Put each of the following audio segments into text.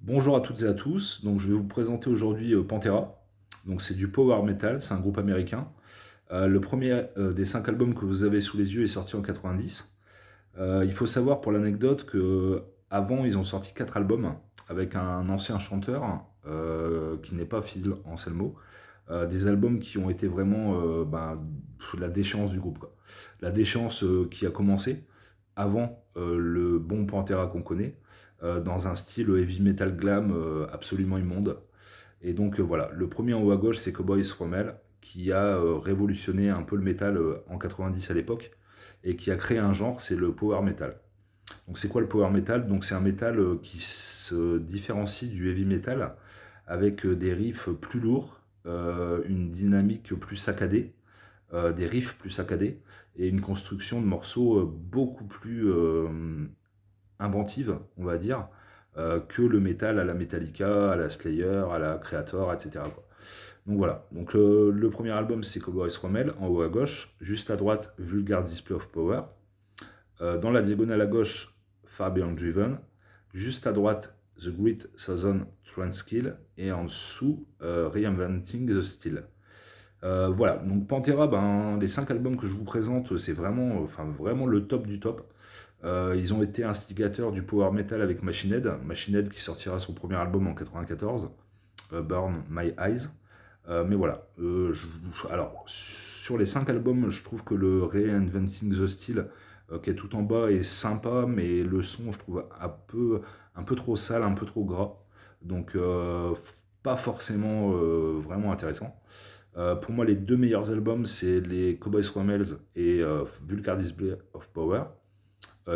Bonjour à toutes et à tous, donc je vais vous présenter aujourd'hui Pantera. Donc c'est du power metal, c'est un groupe américain. Le premier des 5 albums que vous avez sous les yeux est sorti en 90. Il faut savoir pour l'anecdote que avant ils ont sorti 4 albums avec un ancien chanteur qui n'est pas Phil Anselmo. Des albums qui ont été vraiment la déchéance du groupe, quoi. La déchéance qui a commencé avant le bon Pantera qu'on connaît, dans un style heavy metal glam absolument immonde. Et donc voilà, le premier en haut à gauche c'est Cowboys From Hell, qui a révolutionné un peu le métal en 90 à l'époque, et qui a créé un genre, c'est le power metal. Donc c'est quoi le power metal? Donc c'est un métal qui se différencie du heavy metal avec des riffs plus lourds, une dynamique plus saccadée, des riffs plus saccadés et une construction de morceaux beaucoup plus inventive, on va dire, que le métal à la Metallica, à la Slayer, à la Creator, etc., quoi. Donc voilà, donc le premier album c'est Cowboys From Hell, en haut à gauche, juste à droite Vulgar Display of Power, dans la diagonale à gauche Far Beyond Driven, juste à droite The Great Southern Transkill et en dessous Reinventing the Steel. Voilà, donc Pantera, les 5 albums que je vous présente, c'est vraiment, vraiment le top du top. Ils ont été instigateurs du power metal avec Machine Head. Machine Head qui sortira son premier album en 94, Burn My Eyes. Mais voilà, alors sur les 5 albums, je trouve que le Reinventing the Steel, qui est tout en bas, est sympa, mais le son, je trouve un peu trop sale, un peu trop gras. Donc pas forcément vraiment intéressant. Pour moi, les deux meilleurs albums, c'est les Cowboys From Hell et Vulgar Display of Power,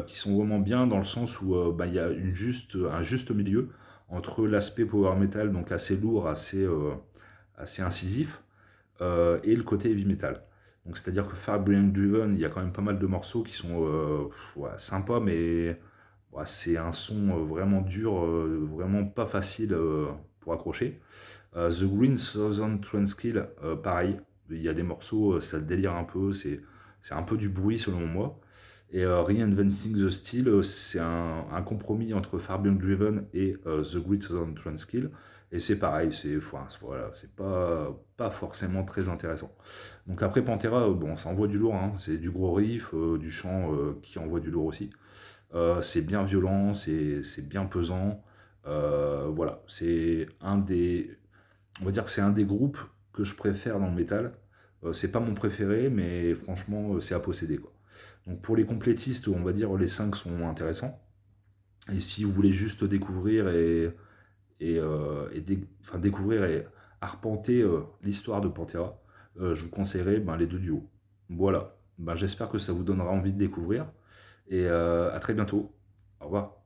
qui sont vraiment bien dans le sens où il y a un juste milieu entre l'aspect power metal, donc assez lourd, assez incisif, et le côté heavy metal. Donc c'est-à-dire que Far Beyond Driven, il y a quand même pas mal de morceaux qui sont sympas, mais c'est un son vraiment dur, vraiment pas facile pour accrocher. The Green Southern Transkill, pareil, il y a des morceaux, ça délire un peu, c'est un peu du bruit selon moi. Et Reinventing the Steel, c'est un compromis entre Far Beyond Driven et The Great Southern Transkill. Et c'est pareil, voilà, c'est pas forcément très intéressant. Donc après Pantera, bon, ça envoie du lourd, hein, c'est du gros riff, du chant qui envoie du lourd aussi. C'est bien violent, c'est bien pesant. Voilà, on va dire que c'est un des groupes que je préfère dans le métal. C'est pas mon préféré, mais franchement, c'est à posséder, quoi. Donc pour les complétistes, on va dire les 5 sont intéressants. Et si vous voulez juste découvrir découvrir et arpenter l'histoire de Pantera, je vous conseillerais les deux duos. Voilà, j'espère que ça vous donnera envie de découvrir. Et à très bientôt. Au revoir.